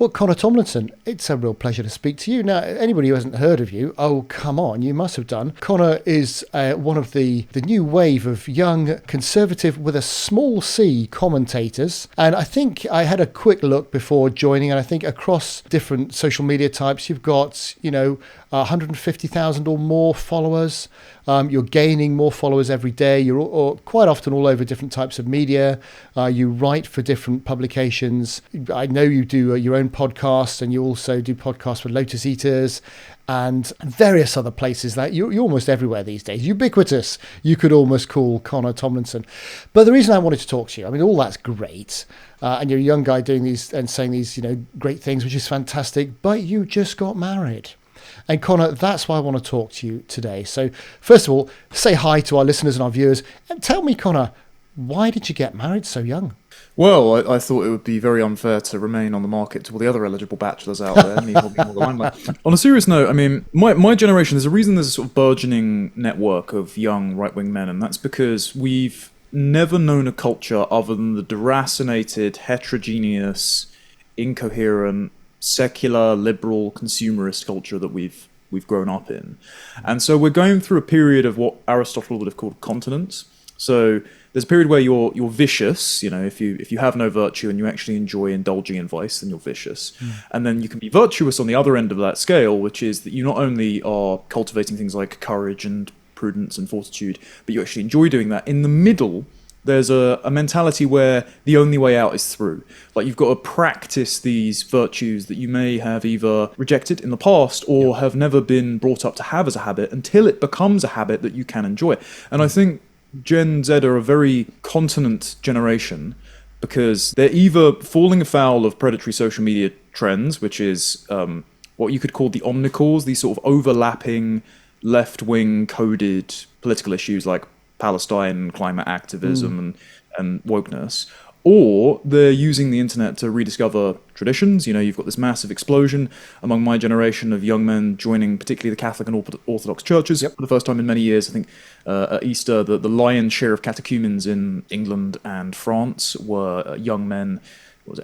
Well, Connor Tomlinson, it's a real pleasure to speak to you. Now, anybody who hasn't heard of you, oh, come on, you must have done. Connor is one of the new wave of young conservative with a small c commentators. And I think I had a quick look before joining, and I think across different social media types, you've got, 150,000 or more followers. You're gaining more followers every day. You're quite often all over different types of media. You write for different publications. I know you do your own podcasts, and you also do podcasts with Lotus Eaters and various other places. That you're almost everywhere these days. Ubiquitous, you could almost call Connor Tomlinson. But the reason I wanted to talk to you, I mean, all that's great. And you're a young guy doing these and saying these, great things, which is fantastic. But you just got married. And Connor, that's why I want to talk to you today. So first of all, say hi to our listeners and our viewers. And tell me, Connor, why did you get married so young? Well, I thought it would be very unfair to remain on the market to all the other eligible bachelors out there. Me holding all the limelight. On a serious note, I mean, my generation, there's a reason there's a sort of burgeoning network of young right-wing men, and that's because we've never known a culture other than the deracinated, heterogeneous, incoherent, secular, liberal, consumerist culture that we've grown up in. And so we're going through a period of what Aristotle would have called continence. So there's a period where you're vicious, if you have no virtue and you actually enjoy indulging in vice, then you're vicious. And then you can be virtuous on the other end of that scale, which is that you not only are cultivating things like courage and prudence and fortitude, but you actually enjoy doing that. In the middle, there's a mentality where the only way out is through. Like, you've got to practice these virtues that you may have either rejected in the past or have never been brought up to have as a habit until it becomes a habit that you can enjoy. And I think Gen Z are a very continent generation because they're either falling afoul of predatory social media trends, which is what you could call the omnicores, these sort of overlapping left-wing coded political issues like Palestine, climate activism, and wokeness, or they're using the internet to rediscover traditions. You've got this massive explosion among my generation of young men joining particularly the Catholic and Orthodox churches for the first time in many years. I think at Easter, the lion's share of catechumens in England and France were young men,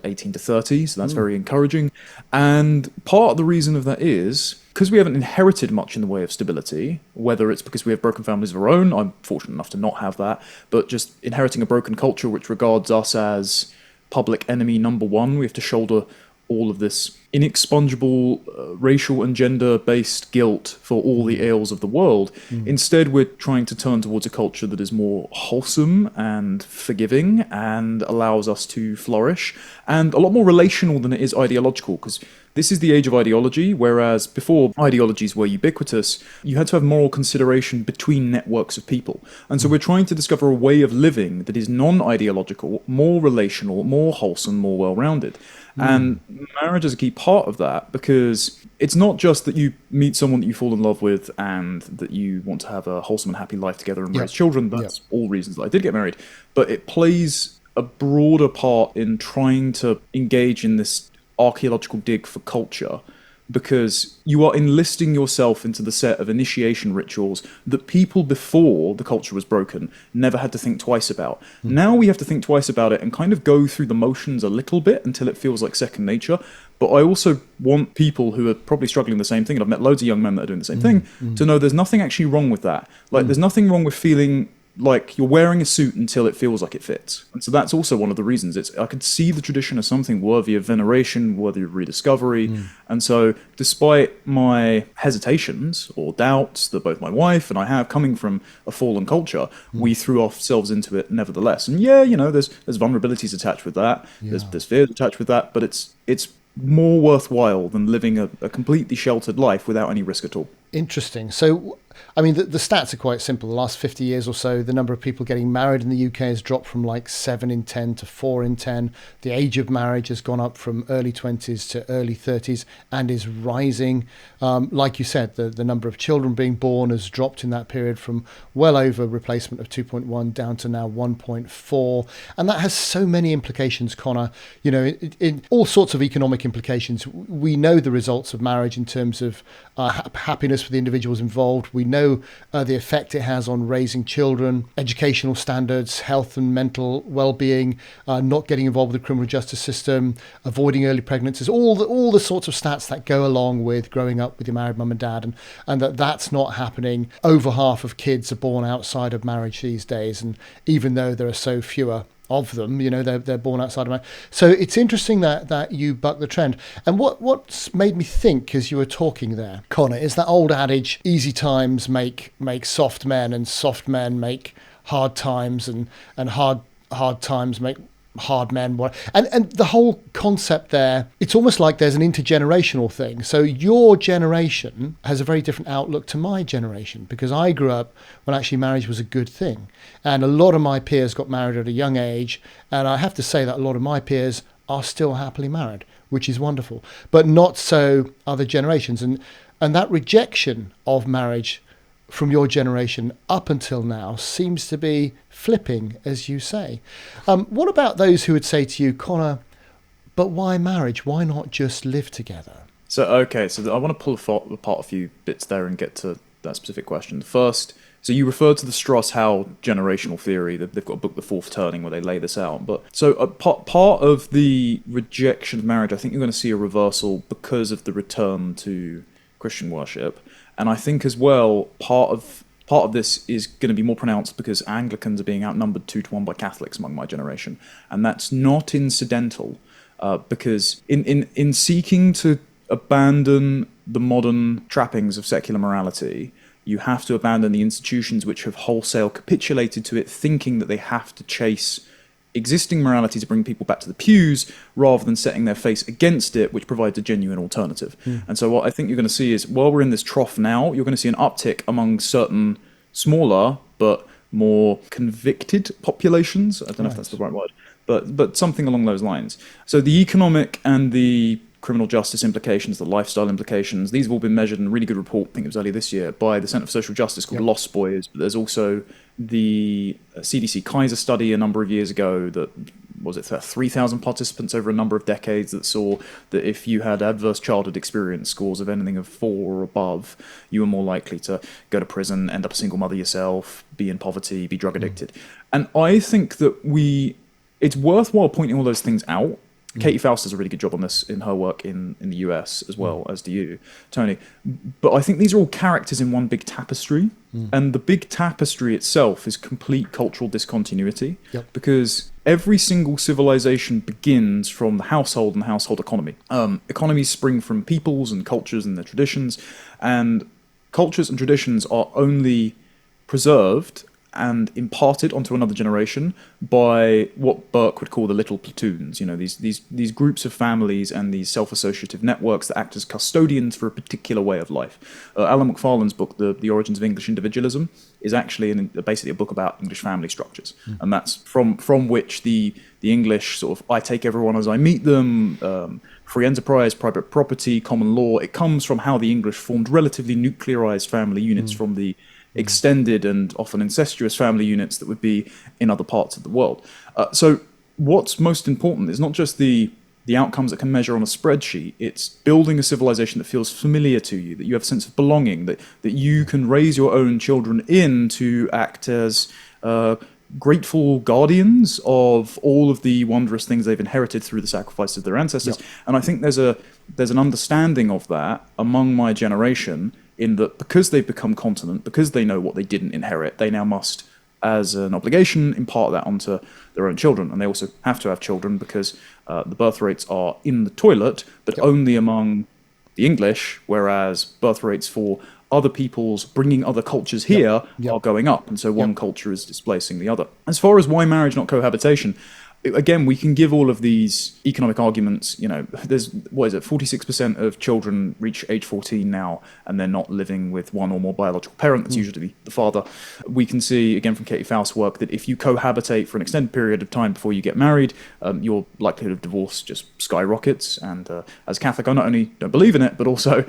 18 to 30, so that's very encouraging. And part of the reason of that is because we haven't inherited much in the way of stability, whether it's because we have broken families of our own, I'm fortunate enough to not have that, but just inheriting a broken culture which regards us as public enemy number one. We have to shoulder all of this inexpungible racial and gender-based guilt for all the ails of the world. Instead, we're trying to turn towards a culture that is more wholesome and forgiving and allows us to flourish, and a lot more relational than it is ideological, because this is the age of ideology, whereas before ideologies were ubiquitous, you had to have moral consideration between networks of people. And so we're trying to discover a way of living that is non-ideological, more relational, more wholesome, more well-rounded. And marriage is a key part of that, because it's not just that you meet someone that you fall in love with and that you want to have a wholesome and happy life together and raise children. That's all reasons that I did get married. But it plays a broader part in trying to engage in this archaeological dig for culture, because you are enlisting yourself into the set of initiation rituals that people before the culture was broken never had to think twice about. Now we have to think twice about it and kind of go through the motions a little bit until it feels like second nature. But I also want people who are probably struggling the same thing, and I've met loads of young men that are doing the same thing, to know there's nothing actually wrong with that. Like, there's nothing wrong with feeling like you're wearing a suit until it feels like it fits. And so that's also one of the reasons. I could see the tradition as something worthy of veneration, worthy of rediscovery. And so despite my hesitations or doubts that both my wife and I have coming from a fallen culture, we threw ourselves into it nevertheless. And there's vulnerabilities attached with that. There's fears attached with that, but it's more worthwhile than living a completely sheltered life without any risk at all. Interesting. So, I mean, the stats are quite simple. The last 50 years or so, the number of people getting married in the UK has dropped from like 7 in 10 to 4 in 10. The age of marriage has gone up from early 20s to early 30s and is rising. Like you said, the number of children being born has dropped in that period from well over replacement of 2.1 down to now 1.4. And that has so many implications, Connor, in all sorts of economic implications. We know the results of marriage in terms of happiness serious for the individuals involved. We know the effect it has on raising children, educational standards, health and mental well-being, not getting involved with the criminal justice system, avoiding early pregnancies, all the sorts of stats that go along with growing up with your married mum and dad, and that's not happening. Over half of kids are born outside of marriage these days, and even though there are so fewer of them, they're born outside of marriage. So it's interesting that you buck the trend. And what's made me think as you were talking there, Connor, is that old adage, easy times make soft men, and soft men make hard times, and hard times make hard men. And the whole concept there, it's almost like there's an intergenerational thing. So your generation has a very different outlook to my generation, because I grew up when actually marriage was a good thing. And a lot of my peers got married at a young age. And I have to say that a lot of my peers are still happily married, which is wonderful, but not so other generations. And that rejection of marriage from your generation up until now seems to be flipping, as you say. What about those who would say to you, Connor, but why marriage? Why not just live together? So I want to pull apart a few bits there and get to that specific question. First, so you referred to the Strauss-Howe generational theory. They've got a book, The Fourth Turning, where they lay this out. But so part of the rejection of marriage, I think you're going to see a reversal because of the return to Christian worship. And I think as well, part of this is going to be more pronounced because Anglicans are being outnumbered 2-1 by Catholics among my generation. And that's not incidental, because in seeking to abandon the modern trappings of secular morality, you have to abandon the institutions which have wholesale capitulated to it, thinking that they have to chase existing morality to bring people back to the pews rather than setting their face against it, which provides a genuine alternative. And so what I think you're going to see is, while we're in this trough now, you're going to see an uptick among certain smaller but more convicted populations. I don't know if that's the right word, but something along those lines. So the economic and the criminal justice implications, the lifestyle implications, these have all been measured in a really good report, I think it was earlier this year, by the Centre for Social Justice called Lost Boys. But there's also the CDC Kaiser study a number of years ago that, was it 3,000 participants over a number of decades, that saw that if you had adverse childhood experience scores of anything of 4 or above, you were more likely to go to prison, end up a single mother yourself, be in poverty, be drug addicted. And I think that it's worthwhile pointing all those things out. Katie Faust does a really good job on this in her work in the US as well, as do you, Tony. But I think these are all characters in one big tapestry. And the big tapestry itself is complete cultural discontinuity, because every single civilization begins from the household and the household economy. Economies spring from peoples and cultures and their traditions, and cultures and traditions are only preserved and imparted onto another generation by what Burke would call the little platoons. These groups of families and these self-associative networks that act as custodians for a particular way of life. Alan McFarlane's book, The Origins of English Individualism, is actually basically a book about English family structures. And that's from which the English sort of, I take everyone as I meet them, free enterprise, private property, common law, it comes from how the English formed relatively nuclearized family units from the extended and often incestuous family units that would be in other parts of the world. So what's most important is not just the outcomes that can measure on a spreadsheet, it's building a civilization that feels familiar to you, that you have a sense of belonging, that you can raise your own children in to act as grateful guardians of all of the wondrous things they've inherited through the sacrifice of their ancestors. And I think there's an understanding of that among my generation, in that because they've become continent, because they know what they didn't inherit, they now must, as an obligation, impart that onto their own children. And they also have to have children because the birth rates are in the toilet, but only among the English, whereas birth rates for other peoples bringing other cultures here are going up. And so one culture is displacing the other. As far as why marriage, not cohabitation, again, we can give all of these economic arguments. There's, 46% of children reach age 14 now, and they're not living with one or more biological parent. That's usually the father. We can see, again, from Katie Faust's work, that if you cohabitate for an extended period of time before you get married, your likelihood of divorce just skyrockets. And as a Catholic, I not only don't believe in it, but also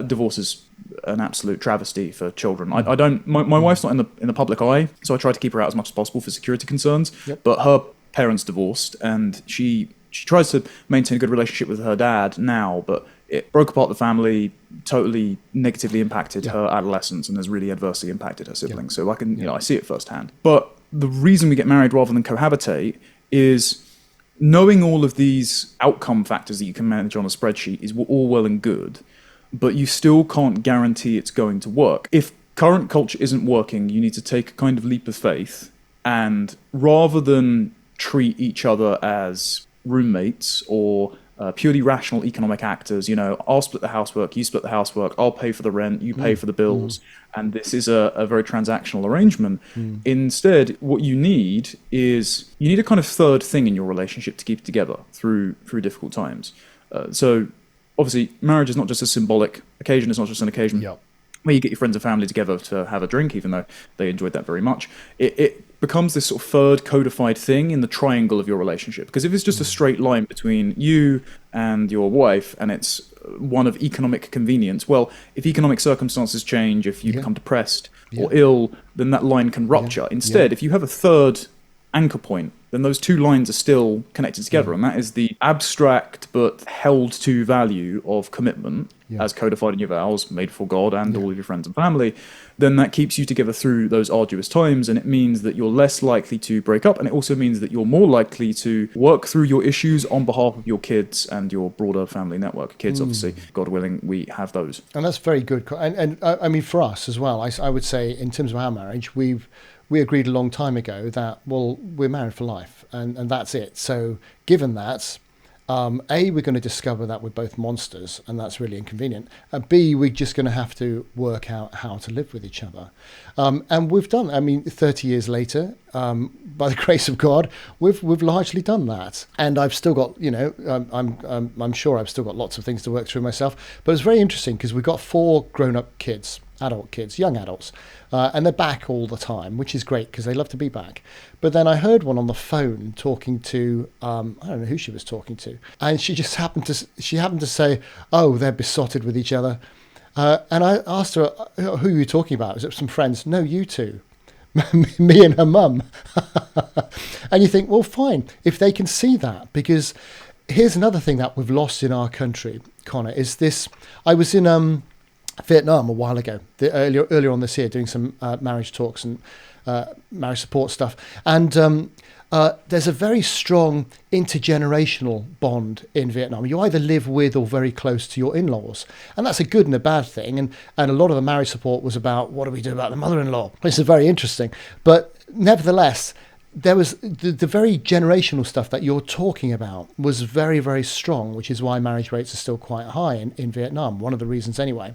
divorce is an absolute travesty for children. I don't. My wife's not in the public eye, so I try to keep her out as much as possible for security concerns. But her parents divorced, and she tries to maintain a good relationship with her dad now, but it broke apart the family, totally negatively impacted her adolescence, and has really adversely impacted her siblings. So I can, I see it firsthand. But the reason we get married rather than cohabitate is knowing all of these outcome factors that you can manage on a spreadsheet is all well and good, but you still can't guarantee it's going to work. If current culture isn't working, you need to take a kind of leap of faith, and rather than treat each other as roommates or purely rational economic actors, I'll split the housework, you split the housework, I'll pay for the rent, you pay for the bills, and this is a very transactional arrangement. Instead, what you need is a kind of third thing in your relationship to keep it together through difficult times. So obviously, marriage is not just a symbolic occasion, it's not just an occasion where you get your friends and family together to have a drink, even though they enjoyed that very much. It becomes this sort of third codified thing in the triangle of your relationship. Because if it's just a straight line between you and your wife, and it's one of economic convenience, well, if economic circumstances change, if you become depressed or ill, then that line can rupture. Instead, if you have a third anchor point, then those two lines are still connected together, and that is the abstract but held to value of commitment as codified in your vows, made for God and all of your friends and family. Then that keeps you together through those arduous times, and it means that you're less likely to break up, and it also means that you're more likely to work through your issues on behalf of your kids and your broader family network. Kids, obviously, God willing, we have those. And that's very good. And I mean, for us as well, I would say in terms of our marriage, we agreed a long time ago that, well, we're married for life, and that's it. So given that, A, we're going to discover that we're both monsters, and that's really inconvenient. And B, we're just going to have to work out how to live with each other. And we've done, 30 years later, by the grace of God, we've largely done that. And I've still got, I'm sure I've still got lots of things to work through myself. But it's very interesting because we've got 4 grown-up kids, adult kids, young adults, and they're back all the time, which is great because they love to be back. But then I heard one on the phone talking to, I don't know who she was talking to, and she just happened to say, oh, they're besotted with each other. And I asked her, who are you talking about? Is it some friends? No, you two. Me and her mum. And you think, well, fine, if they can see that, because here's another thing that we've lost in our country, Connor, is this. I was in Vietnam a while ago, earlier on this year, doing some marriage talks and marriage support stuff. And there's a very strong intergenerational bond in Vietnam. You either live with or very close to your in-laws. And that's a good and a bad thing. And a lot of the marriage support was about, what do we do about the mother-in-law? This is very interesting. But nevertheless, there was the very generational stuff that you're talking about was very, very strong, which is why marriage rates are still quite high in Vietnam, one of the reasons anyway.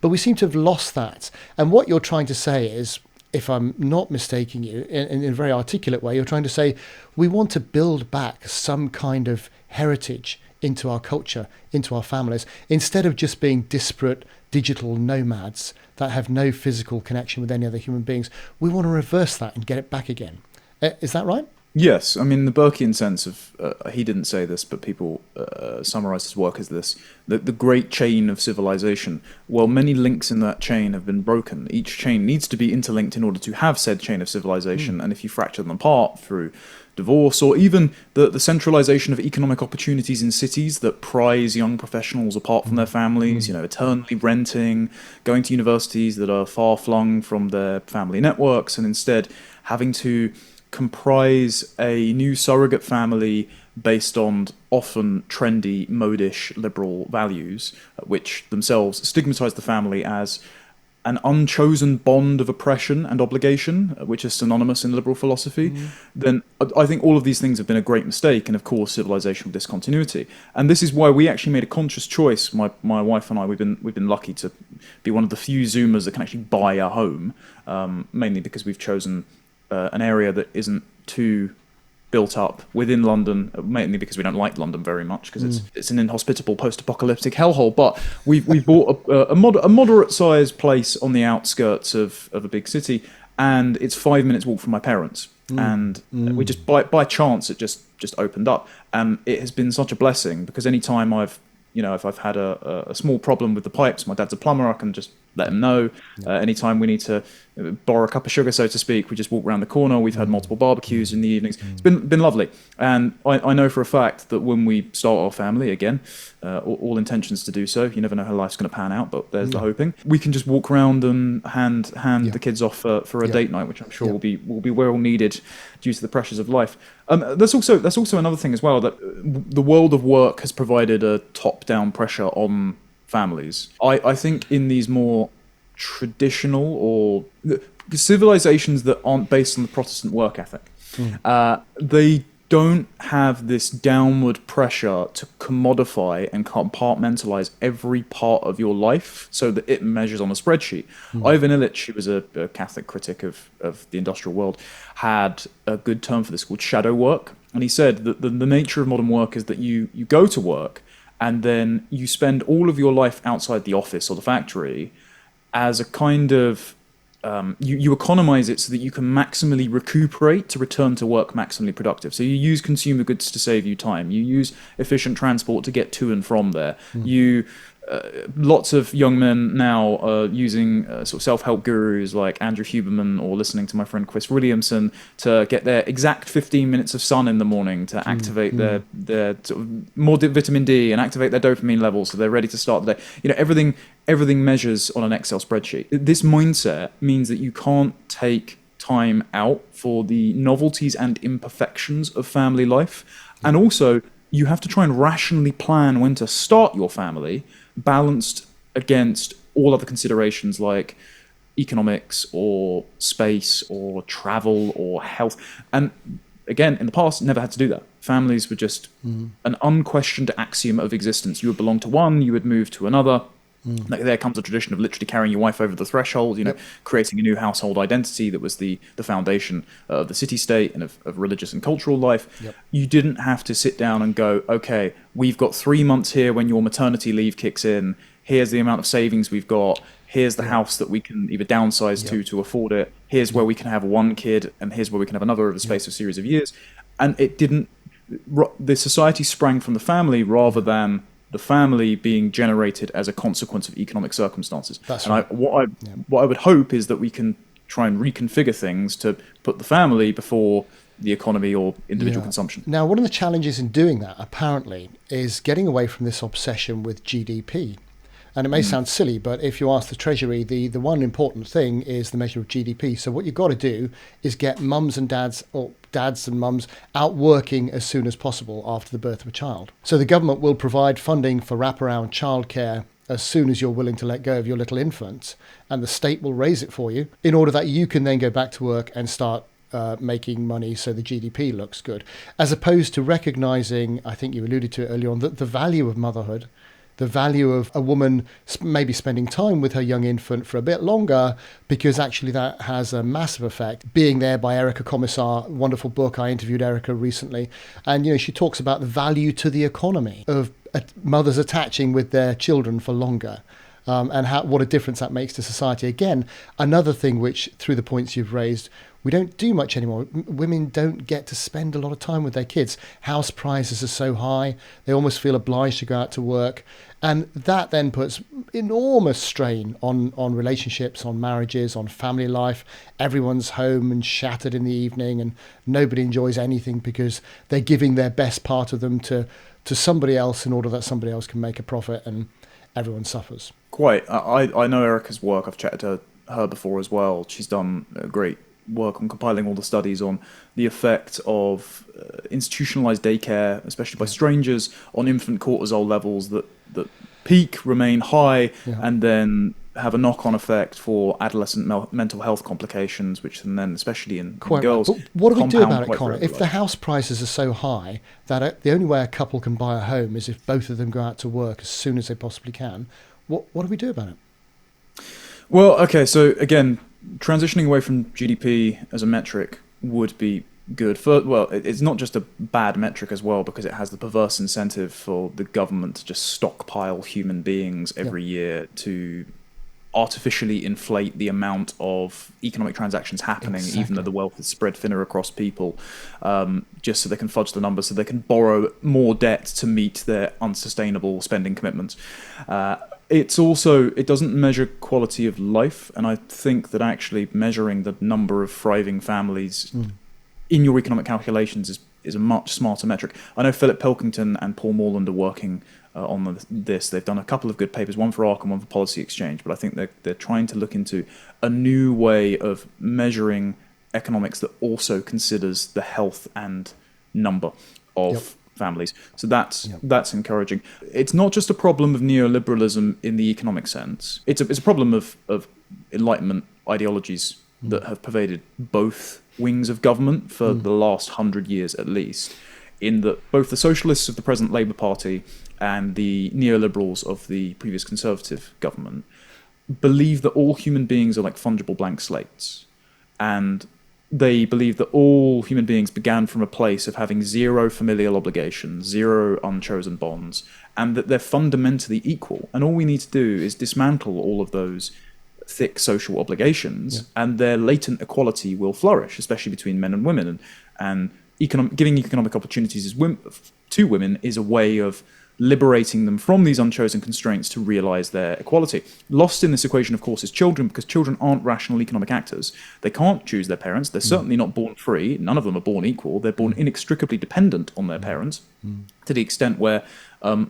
But we seem to have lost that. And what you're trying to say is, if I'm not mistaking you, in a very articulate way, you're trying to say we want to build back some kind of heritage into our culture, into our families, instead of just being disparate digital nomads that have no physical connection with any other human beings. We want to reverse that and get it back again. Is that right? Yes, I mean, the Burkean sense of, he didn't say this, but people summarize his work as this, the great chain of civilization. Well, many links in that chain have been broken. Each chain needs to be interlinked in order to have said chain of civilization, and if you fracture them apart through divorce, or even the centralization of economic opportunities in cities that prize young professionals apart from their families, eternally renting, going to universities that are far-flung from their family networks, and instead having to comprise a new surrogate family based on often trendy, modish, liberal values, which themselves stigmatize the family as an unchosen bond of oppression and obligation, which is synonymous in liberal philosophy, then I think all of these things have been a great mistake, and of course civilizational discontinuity. And this is why we actually made a conscious choice. My wife and I, we've been lucky to be one of the few Zoomers that can actually buy a home, mainly because we've chosen an area that isn't too built up within London, mainly because we don't like London very much, because it's an inhospitable post-apocalyptic hellhole. But we bought a moderate-sized place on the outskirts of a big city, and it's 5 minutes walk from my parents. And we just by chance it just opened up, and it has been such a blessing, because any time if I've had a small problem with the pipes, my dad's a plumber, I can just let them know. Anytime we need to borrow a cup of sugar, so to speak, we just walk around the corner. We've had multiple barbecues in the evenings. It's been lovely. And I know for a fact that when we start our family again, all intentions to do so, you never know how life's going to pan out, but there's the hoping, we can just walk around and hand the kids off for a date night, which I'm sure will be well needed due to the pressures of life. That's also another thing as well, that the world of work has provided a top-down pressure on families. I think in these more traditional or civilizations that aren't based on the Protestant work ethic, they don't have this downward pressure to commodify and compartmentalize every part of your life so that it measures on a spreadsheet. Ivan Illich, who was a Catholic critic of the industrial world, had a good term for this called shadow work. And he said that the nature of modern work is that you go to work and then you spend all of your life outside the office or the factory as a kind of you economize it so that you can maximally recuperate to return to work maximally productive. So you use consumer goods to save you time. You use efficient transport to get to and from there. Lots of young men now are using sort of self-help gurus like Andrew Huberman or listening to my friend Chris Williamson to get their exact 15 minutes of sun in the morning to activate their sort of more vitamin D and activate their dopamine levels so they're ready to start the day. You know, everything measures on an Excel spreadsheet. This mindset means that you can't take time out for the novelties and imperfections of family life. And also, you have to try and rationally plan when to start your family, balanced against all other considerations like economics or space or travel or health. And again, in the past, never had to do that. Families were just an unquestioned axiom of existence. You would belong to one, you would move to another. Like there comes a tradition of literally carrying your wife over the threshold, creating a new household identity that was the foundation of the city-state and of religious and cultural life. You didn't have to sit down and go, okay, we've got 3 months here when your maternity leave kicks in. Here's the amount of savings we've got. Here's the house that we can either downsize to afford it. Here's where we can have one kid, and here's where we can have another over the space of a series of years. And it didn't. The society sprang from the family rather than the family being generated as a consequence of economic circumstances. That's right. What I would hope is that we can try and reconfigure things to put the family before the economy or individual consumption. Now, one of the challenges in doing that, apparently, is getting away from this obsession with GDP. And it may sound silly, but if you ask the Treasury, the one important thing is the measure of GDP. So what you've got to do is get mums and dads, or dads and mums, out working as soon as possible after the birth of a child. So the government will provide funding for wraparound childcare as soon as you're willing to let go of your little infant, and the state will raise it for you in order that you can then go back to work and start making money so the GDP looks good, as opposed to recognising, I think you alluded to it earlier on, that the value of motherhood, the value of a woman maybe spending time with her young infant for a bit longer, because actually that has a massive effect. Being There by Erica Commissar, wonderful book. I interviewed Erica recently, and she talks about the value to the economy of mothers attaching with their children for longer. And what a difference that makes to society. Again, another thing which, through the points you've raised, we don't do much anymore. Women don't get to spend a lot of time with their kids. House prices are so high, they almost feel obliged to go out to work. And that then puts enormous strain on relationships, on marriages, on family life. Everyone's home and shattered in the evening, and nobody enjoys anything because they're giving their best part of them to somebody else in order that somebody else can make a profit, and everyone suffers. Quite. I know Erica's work. I've chatted to her before as well. She's done great work on compiling all the studies on the effect of institutionalized daycare, especially by strangers, on infant cortisol levels that peak, remain high, and then have a knock-on effect for adolescent mental health complications, which can then, especially in girls, but what do we do about it, quite Connor? regularly. If the house prices are so high that the only way a couple can buy a home is if both of them go out to work as soon as they possibly can, what do we do about it? Well, okay, so again, transitioning away from GDP as a metric would be good. It's not just a bad metric as well, because it has the perverse incentive for the government to just stockpile human beings every year to artificially inflate the amount of economic transactions happening, even though the wealth is spread thinner across people, just so they can fudge the numbers, so they can borrow more debt to meet their unsustainable spending commitments. It's also, it doesn't measure quality of life, and I think that actually measuring the number of thriving families in your economic calculations is a much smarter metric. I know Philip Pilkington and Paul Morland are working on this. They've done a couple of good papers, one for ARC and one for Policy Exchange, but I think they're trying to look into a new way of measuring economics that also considers the health and number of families. So that's encouraging. It's not just a problem of neoliberalism in the economic sense. It's a problem of Enlightenment ideologies that have pervaded both wings of government for the last 100 years at least, in that both the socialists of the present Labour Party and the neoliberals of the previous Conservative government believe that all human beings are like fungible blank slates. And they believe that all human beings began from a place of having zero familial obligations, zero unchosen bonds, and that they're fundamentally equal. And all we need to do is dismantle all of those thick social obligations, and their latent equality will flourish, especially between men and women. And giving economic opportunities to women is a way of liberating them from these unchosen constraints to realize their equality. Lost in this equation, of course, is children, because children aren't rational economic actors. They can't choose their parents. They're certainly not born free. None of them are born equal. They're born inextricably dependent on their parents, to the extent where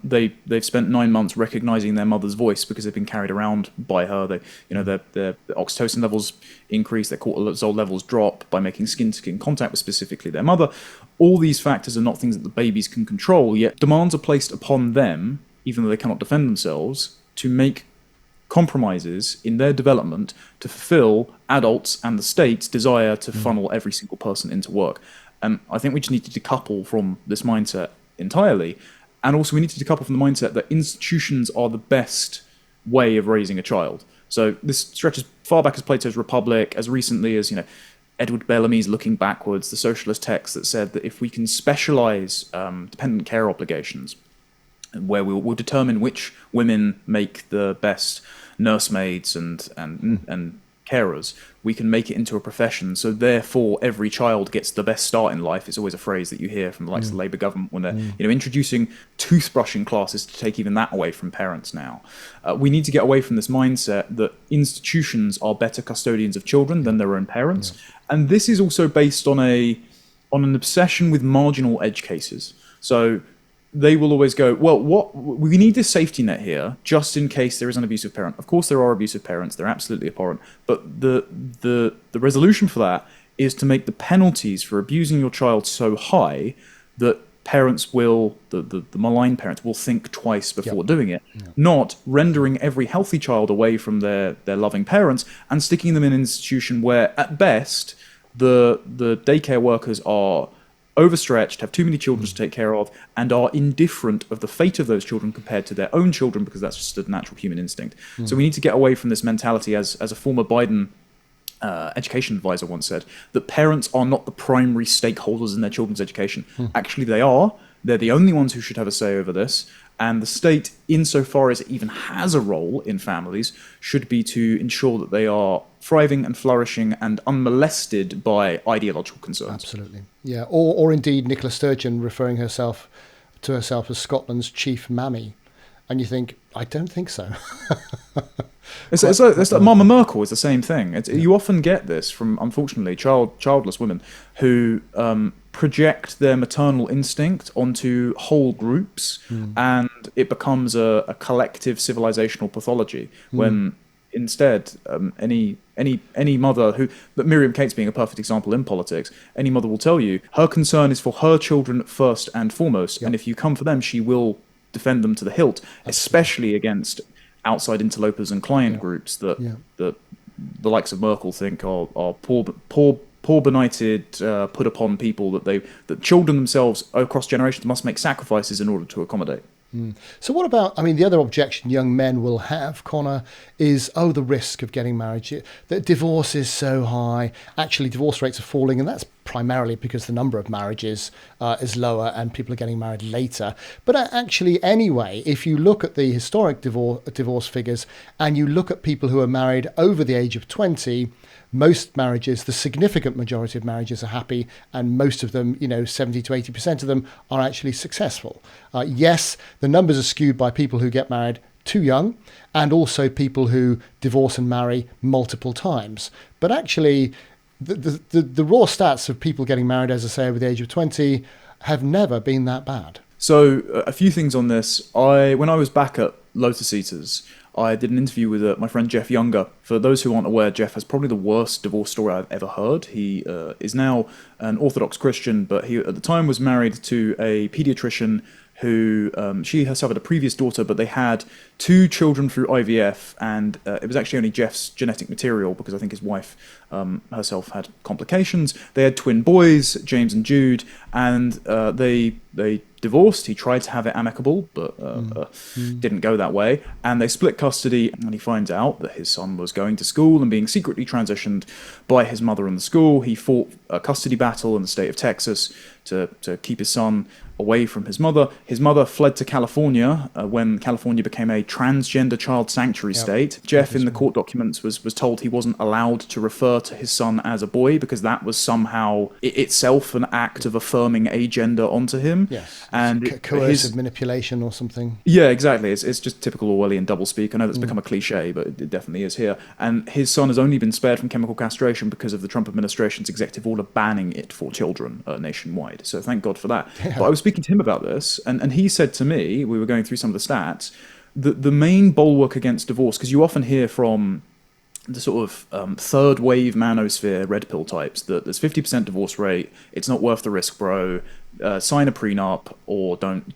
they've spent 9 months recognizing their mother's voice because they've been carried around by her. Their oxytocin levels increase, their cortisol levels drop by making skin-to-skin contact with specifically their mother. All these factors are not things that the babies can control, yet demands are placed upon them, even though they cannot defend themselves, to make compromises in their development to fulfill adults and the state's desire to funnel every single person into work. And I think we just need to decouple from this mindset entirely. And also we need to decouple from the mindset that institutions are the best way of raising a child. So this stretches far back as Plato's Republic, as recently as, Edward Bellamy's Looking Backwards, the socialist text that said that if we can specialize dependent care obligations, where we'll determine which women make the best nursemaids and carers, we can make it into a profession. So therefore, every child gets the best start in life. It's always a phrase that you hear from the likes of the Labour government when they're introducing toothbrushing classes to take even that away from parents now. We need to get away from this mindset that institutions are better custodians of children than their own parents. And this is also based on an obsession with marginal edge cases. So they will always go, well, we need this safety net here just in case there is an abusive parent. Of course there are abusive parents, they're absolutely abhorrent, but the resolution for that is to make the penalties for abusing your child so high that parents will, the malign parents will think twice before doing it, not rendering every healthy child away from their loving parents and sticking them in an institution where at best the daycare workers are overstretched, have too many children to take care of, and are indifferent of the fate of those children compared to their own children, because that's just a natural human instinct. So we need to get away from this mentality, as a former Biden education advisor once said, that parents are not the primary stakeholders in their children's education. Actually, they are. They're the only ones who should have a say over this. And the state, insofar as it even has a role in families, should be to ensure that they are thriving and flourishing and unmolested by ideological concerns. Absolutely. Yeah. Or indeed Nicola Sturgeon referring to herself as Scotland's chief mammy. And you think, I don't think so. It's like Mama Merkel is the same thing. You often get this from, unfortunately, childless women who project their maternal instinct onto whole groups, and it becomes a collective civilizational pathology. When instead, any mother but Miriam Cates being a perfect example in politics, any mother will tell you her concern is for her children first and foremost, and if you come for them, she will defend them to the hilt, especially against outside interlopers and client groups that the likes of Merkel think are poor benighted, put upon people that children themselves across generations must make sacrifices in order to accommodate. So what about, the other objection young men will have, Connor, is, the risk of getting married. That divorce is so high. Actually, divorce rates are falling, and that's primarily because the number of marriages is lower and people are getting married later. But actually, anyway, if you look at the historic divorce figures and you look at people who are married over the age of 20, most marriages, the significant majority of marriages are happy, and most of them, 70 to 80% of them are actually successful. Yes, the numbers are skewed by people who get married too young, and also people who divorce and marry multiple times. But actually, the raw stats of people getting married, as I say, over the age of 20 have never been that bad. So a few things on this. When I was back at Lotus Eaters, I did an interview with my friend Jeff Younger. For those who aren't aware, Jeff has probably the worst divorce story I've ever heard. He is now an Orthodox Christian, but he at the time was married to a pediatrician who she herself had a previous daughter, but they had 2 children through IVF, and it was actually only Jeff's genetic material because I think his wife herself had complications. They had twin boys, James and Jude, and they divorced. He tried to have it amicable, but didn't go that way, and they split custody. And he finds out that his son was going to school and being secretly transitioned by his mother in the school. He fought a custody battle in the state of Texas to keep his son away from his mother. His mother fled to California when California became a transgender child sanctuary state. Jeff, in the court documents, was told he wasn't allowed to refer to his son as a boy because that was somehow itself an act of affirming a gender onto him. Yes. And coercive manipulation or something. Yeah, exactly. It's just typical Orwellian doublespeak. I know that's become a cliche, but it definitely is here. And his son has only been spared from chemical castration because of the Trump administration's executive order banning it for children nationwide. So thank God for that. Yeah. But I was speaking to him about this, and he said to me, we were going through some of the stats, that the main bulwark against divorce, because you often hear from the sort of third wave manosphere red pill types that there's 50% divorce rate, it's not worth the risk, bro, sign a prenup or don't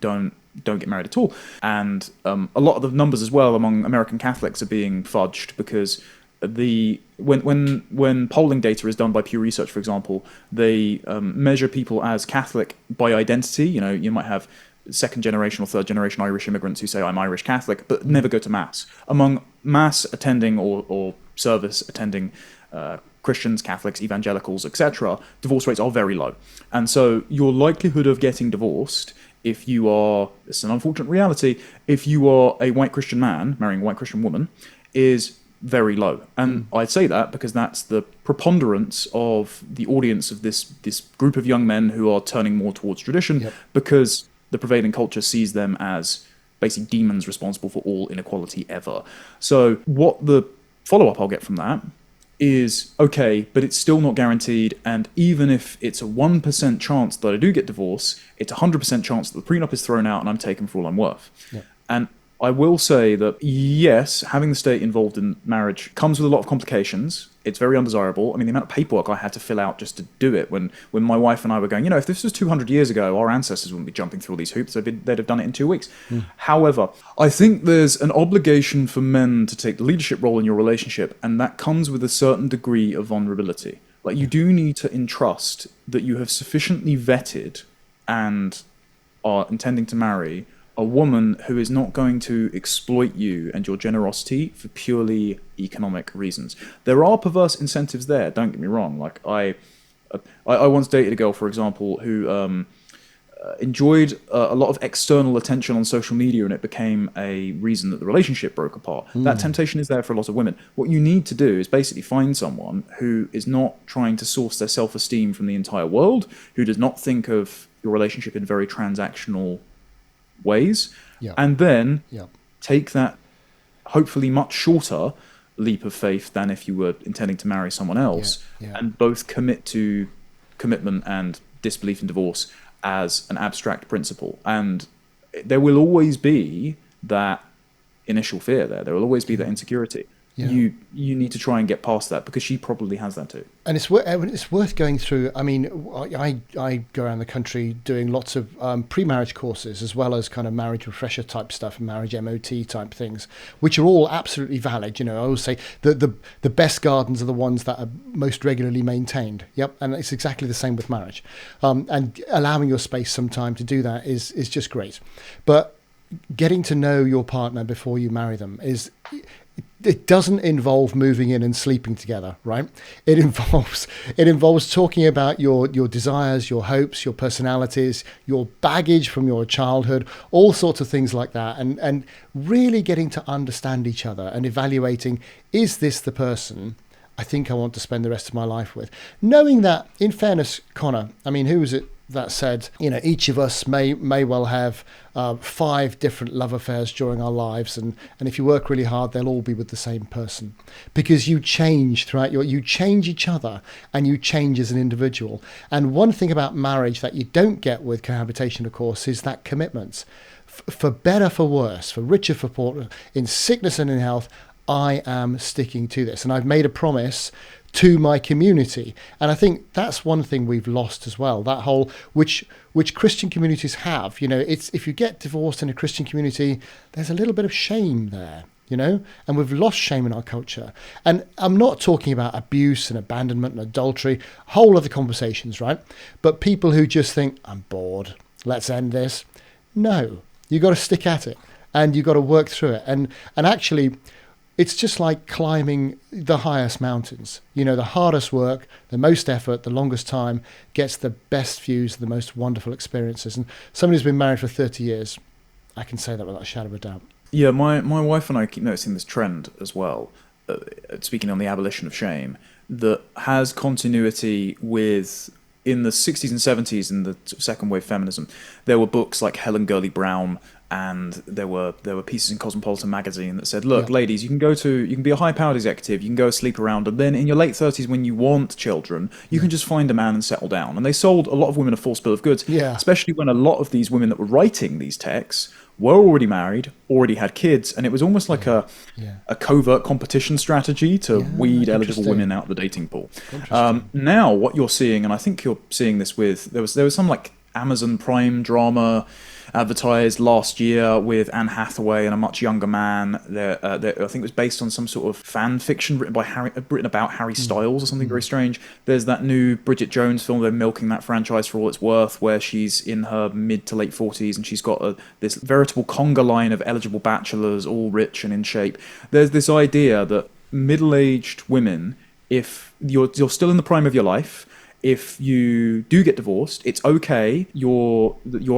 get married at all. And a lot of the numbers as well among American Catholics are being fudged because when polling data is done by Pew Research, for example, they measure people as Catholic by identity. You know, you might have second generation or third generation Irish immigrants who say I'm Irish Catholic but never go to mass. Among mass attending or service attending Christians, Catholics, evangelicals, etc., divorce rates are very low. And so your likelihood of getting divorced, if you are, it's an unfortunate reality, if you are a white Christian man marrying a white Christian woman, is very low. And I'd say that because that's the preponderance of the audience of this group of young men who are turning more towards tradition, because the prevailing culture sees them as basically demons responsible for all inequality ever. So what the follow-up I'll get from that is, okay, but it's still not guaranteed, and even if it's a 1% chance that I do get divorced, it's a 100% chance that the prenup is thrown out and I'm taken for all I'm worth. And I will say that, yes, having the state involved in marriage comes with a lot of complications. It's very undesirable. I mean, the amount of paperwork I had to fill out just to do it when my wife and I were going, if this was 200 years ago, our ancestors wouldn't be jumping through all these hoops. They'd have done it in 2 weeks. However, I think there's an obligation for men to take the leadership role in your relationship, and that comes with a certain degree of vulnerability. Like, you do need to entrust that you have sufficiently vetted and are intending to marry a woman who is not going to exploit you and your generosity for purely economic reasons. There are perverse incentives there, don't get me wrong. Like, I once dated a girl, for example, who enjoyed a lot of external attention on social media, and it became a reason that the relationship broke apart. That temptation is there for a lot of women. What you need to do is basically find someone who is not trying to source their self-esteem from the entire world, who does not think of your relationship in very transactional ways, and then take that hopefully much shorter leap of faith than if you were intending to marry someone else, and both commit to commitment and disbelief in divorce as an abstract principle. And there will always be that initial fear there will always be that insecurity. You need to try and get past that, because she probably has that too. And it's worth going through. I mean, I go around the country doing lots of pre-marriage courses, as well as kind of marriage refresher type stuff and marriage MOT type things, which are all absolutely valid. I always say that the best gardens are the ones that are most regularly maintained. And it's exactly the same with marriage. And allowing your space some time to do that is just great. But getting to know your partner before you marry them it doesn't involve moving in and sleeping together, right? It involves talking about your desires, your hopes, your personalities, your baggage from your childhood, all sorts of things like that, and really getting to understand each other and evaluating, is this the person I think I want to spend the rest of my life with. Knowing that, in fairness, Connor, I mean, who was it that said, each of us may well have 5 different love affairs during our lives, and if you work really hard, they'll all be with the same person, because you change throughout you change each other, and you change as an individual. And one thing about marriage that you don't get with cohabitation, of course, is that commitment. For better, for worse, for richer, for poorer, in sickness and in health, I am sticking to this, and I've made a promise to my community. And I think that's one thing we've lost as well, that whole which Christian communities have. It's, if you get divorced in a Christian community, there's a little bit of shame there, and we've lost shame in our culture. And I'm not talking about abuse and abandonment and adultery, whole other conversations, right? But people who just think, I'm bored, let's end this. No, you got to stick at it, and you got to work through it. And actually, it's just like climbing the highest mountains. The hardest work, the most effort, the longest time gets the best views, the most wonderful experiences. And somebody who's been married for 30 years, I can say that without a shadow of a doubt. Yeah, my wife and I keep noticing this trend as well, speaking on the abolition of shame, that has continuity with, in the 60s and 70s, in the second wave feminism, there were books like Helen Gurley Brown, and there were pieces in Cosmopolitan magazine that said, look, ladies, you can be a high-powered executive, you can go sleep around, and then in your late 30s, when you want children, you can just find a man and settle down. And they sold a lot of women a false bill of goods, especially when a lot of these women that were writing these texts were already married, already had kids, and it was almost like a covert competition strategy to weed eligible women out of the dating pool. Now, what you're seeing, and I think you're seeing this with, there was some like Amazon Prime drama advertised last year with Anne Hathaway and a much younger man. I think it was based on some sort of fan fiction written about Harry Styles or something very strange. There's that new Bridget Jones film, they're milking that franchise for all it's worth, where she's in her mid to late 40s and she's got this veritable conga line of eligible bachelors, all rich and in shape. There's this idea that middle-aged women, if you're still in the prime of your life, if you do get divorced, it's okay. Your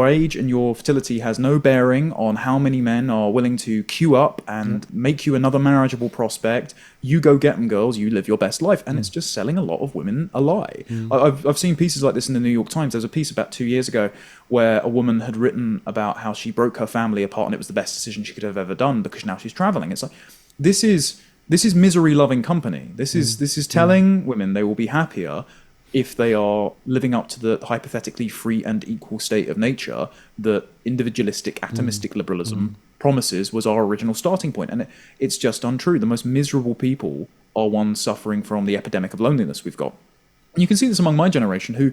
age and your fertility has no bearing on how many men are willing to queue up and make you another marriageable prospect. You go get them, girls. You live your best life. And it's just selling a lot of women a lie. I've seen pieces like this in the New York Times. There was a piece about 2 years ago where a woman had written about how she broke her family apart and it was the best decision she could have ever done because now she's traveling. It's like, this is misery-loving company. This is telling women they will be happier if they are living up to the hypothetically free and equal state of nature that individualistic, atomistic liberalism promises was our original starting point. And it's just untrue. The most miserable people are ones suffering from the epidemic of loneliness we've got. And you can see this among my generation, who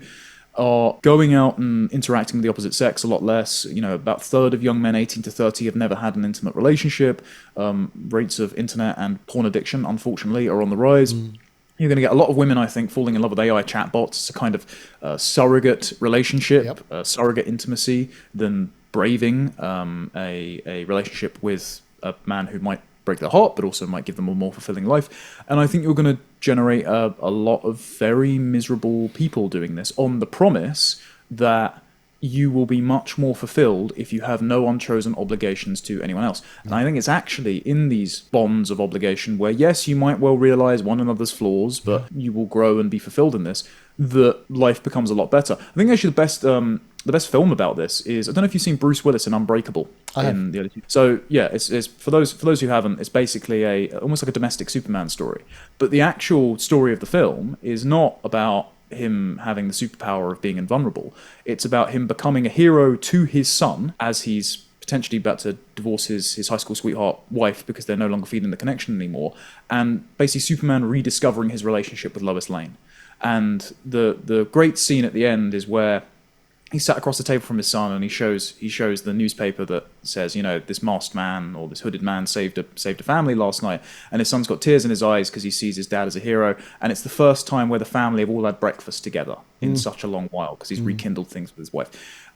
are going out and interacting with the opposite sex a lot less. About a third of young men 18 to 30 have never had an intimate relationship. Rates of internet and porn addiction, unfortunately, are on the rise. You're going to get a lot of women, I think, falling in love with AI chatbots. It's a kind of surrogate relationship, surrogate intimacy, than braving a relationship with a man who might break their heart, but also might give them a more fulfilling life. And I think you're going to generate a lot of very miserable people doing this on the promise that you will be much more fulfilled if you have no unchosen obligations to anyone else. And I think it's actually in these bonds of obligation where, yes, you might well realize one another's flaws, but you will grow and be fulfilled in this, that life becomes a lot better. I think actually the best film about this is, I don't know if you've seen Bruce Willis in Unbreakable. So yeah, it's for those who haven't, it's basically almost like a domestic Superman story. But the actual story of the film is not about him having the superpower of being invulnerable. It's about him becoming a hero to his son as he's potentially about to divorce his high school sweetheart wife because they're no longer feeling the connection anymore, and basically Superman rediscovering his relationship with Lois Lane. And the great scene at the end is where he sat across the table from his son and he shows the newspaper that says, this masked man or this hooded man saved a family last night, and his son's got tears in his eyes because he sees his dad as a hero, and it's the first time where the family have all had breakfast together in such a long while because he's rekindled things with his wife.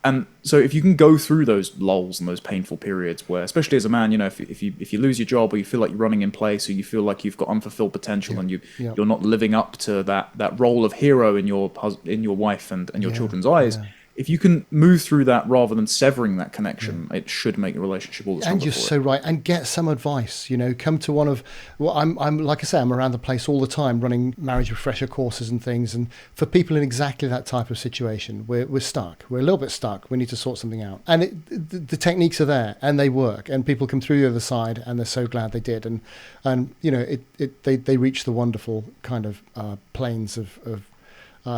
And so if you can go through those lulls and those painful periods where, especially as a man, if you lose your job or you feel like you're running in place or you feel like you've got unfulfilled potential and you're not living up to that role of hero in your wife and your children's eyes, if you can move through that rather than severing that connection, it should make the relationship all the stronger. And you're so right. And get some advice. Come to one of. Well, I'm like I say, I'm around the place all the time running marriage refresher courses and things. And for people in exactly that type of situation, we're stuck. We're a little bit stuck. We need to sort something out. And the techniques are there and they work. And people come through the other side and they're so glad they did. And they reach the wonderful kind of planes of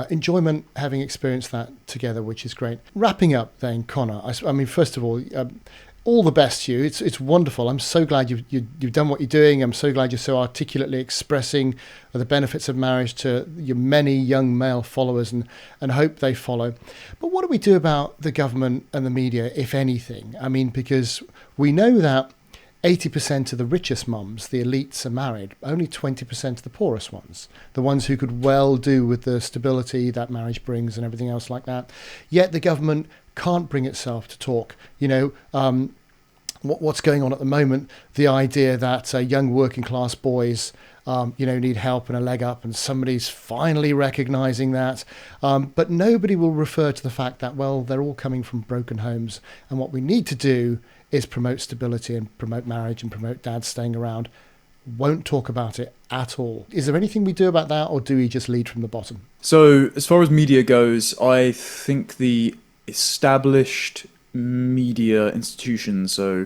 enjoyment, having experienced that together, which is great. Wrapping up then, Connor, I mean, first of all the best to you. It's wonderful. I'm so glad you've done what you're doing. I'm so glad you're so articulately expressing the benefits of marriage to your many young male followers and hope they follow. But what do we do about the government and the media, if anything? I mean, because we know that 80% of the richest mums, the elites, are married. Only 20% of the poorest ones, the ones who could well do with the stability that marriage brings and everything else like that. Yet the government can't bring itself to talk. What's going on at the moment, the idea that young working class boys need help and a leg up, and somebody's finally recognizing that. But nobody will refer to the fact that, well, they're all coming from broken homes. And what we need to do is promote stability and promote marriage and promote dads staying around. Won't talk about it at all. Is there anything we do about that, or do we just lead from the bottom? So as far as media goes, I think the established media institutions, so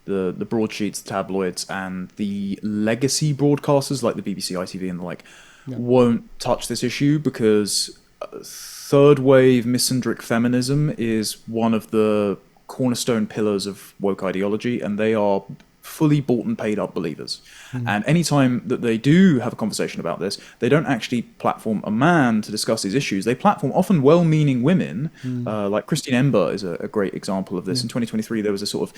the broadsheets, the tabloids, and the legacy broadcasters like the BBC, ITV, and the like, won't touch this issue because third wave misandric feminism is one of the cornerstone pillars of woke ideology, and they are fully bought and paid up believers. And anytime that they do have a conversation about this, they don't actually platform a man to discuss these issues. They platform often well-meaning women, like Christine Ember is a great example of this. In 2023, there was a sort of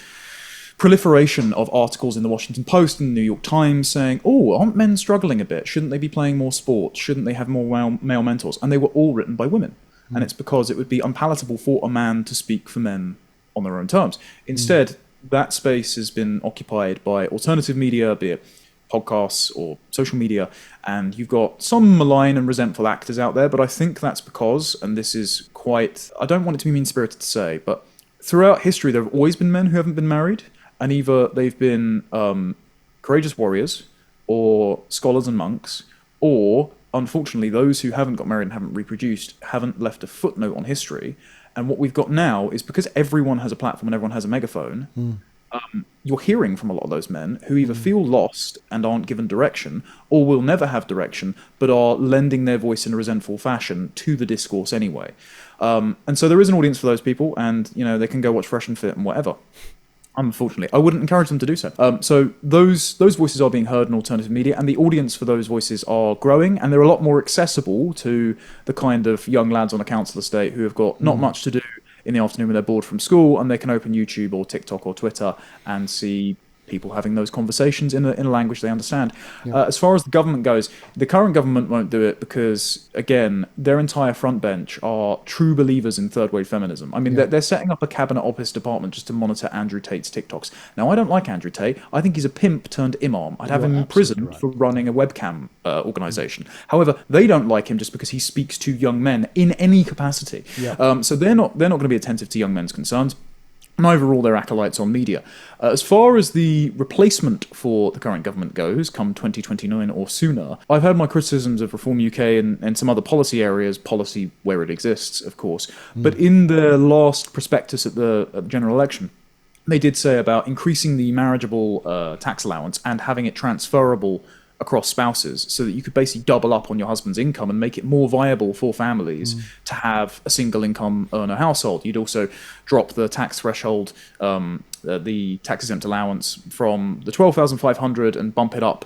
proliferation of articles in the Washington Post and the New York Times saying, oh, aren't men struggling a bit? Shouldn't they be playing more sports? Shouldn't they have more male mentors? And they were all written by women. And it's because it would be unpalatable for a man to speak for men on their own terms. Instead, that space has been occupied by alternative media, be it podcasts or social media, and you've got some malign and resentful actors out there, but I think that's because, and this is quite, I don't want it to be mean-spirited to say, but throughout history there have always been men who haven't been married, and either they've been courageous warriors or scholars and monks, or unfortunately those who haven't got married and haven't reproduced haven't left a footnote on history. And what we've got now is, because everyone has a platform and everyone has a megaphone, you're hearing from a lot of those men who either feel lost and aren't given direction, or will never have direction, but are lending their voice in a resentful fashion to the discourse anyway. And so there is an audience for those people, and they can go watch Fresh and Fit and whatever. Unfortunately, I wouldn't encourage them to do so. So those voices are being heard in alternative media, and the audience for those voices are growing, and they're a lot more accessible to the kind of young lads on a council estate who have got not much to do in the afternoon when they're bored from school, and they can open YouTube or TikTok or Twitter and see people having those conversations in a language they understand. As far as the government goes, the current government won't do it because, again, their entire front bench are true believers in third wave feminism. I mean, they're setting up a cabinet office department just to monitor Andrew Tate's TikToks. Now, I don't like Andrew Tate. I think he's a pimp turned imam. I'd have him in prison for running a webcam organization. However, they don't like him just because he speaks to young men in any capacity. So they're not going to be attentive to young men's concerns. Neither all their acolytes on media. As far as the replacement for the current government goes, come 2029 or sooner, I've heard my criticisms of Reform UK and some other policy areas, policy where it exists, of course. But in the last prospectus at the general election, they did say about increasing the marriageable tax allowance and having it transferable across spouses, so that you could basically double up on your husband's income and make it more viable for families to have a single income earner household. You'd also drop the tax threshold, the tax exempt allowance from the 12,500 and bump it up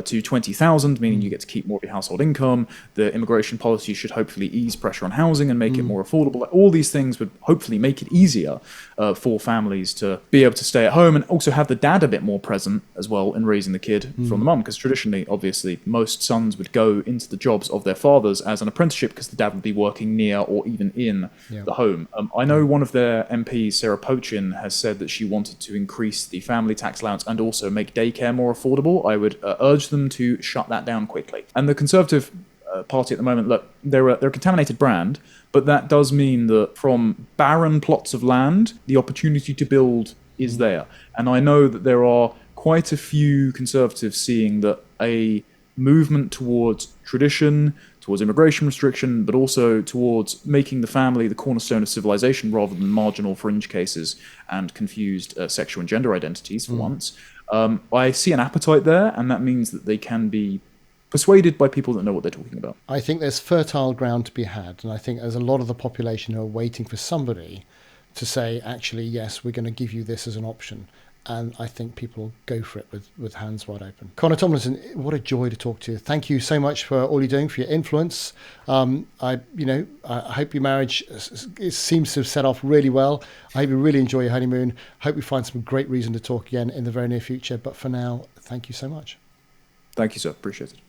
to 20,000, meaning you get to keep more of your household income. The immigration policy should hopefully ease pressure on housing and make it more affordable. All these things would hopefully make it easier for families to be able to stay at home, and also have the dad a bit more present as well in raising the kid from the mum, because traditionally, obviously, most sons would go into the jobs of their fathers as an apprenticeship because the dad would be working near or even in the home. I know one of their MPs, Sarah Pochin, has said that she wanted to increase the family tax allowance and also make daycare more affordable. I would urge them to shut that down quickly. And the Conservative party at the moment, look, they're a contaminated brand, but that does mean that from barren plots of land, the opportunity to build is there. And I know that there are quite a few Conservatives seeing that a movement towards tradition, towards immigration restriction, but also towards making the family the cornerstone of civilization rather than marginal fringe cases and confused sexual and gender identities for once. I see an appetite there, and that means that they can be persuaded by people that know what they're talking about. I think there's fertile ground to be had, and I think there's a lot of the population who are waiting for somebody to say, actually, yes, we're going to give you this as an option. And I think people go for it with hands wide open. Conor Tomlinson, what a joy to talk to you. Thank you so much for all you're doing, for your influence. I hope your marriage seems to have set off really well. I hope you really enjoy your honeymoon. Hope we find some great reason to talk again in the very near future. But for now, thank you so much. Thank you, sir. Appreciate it.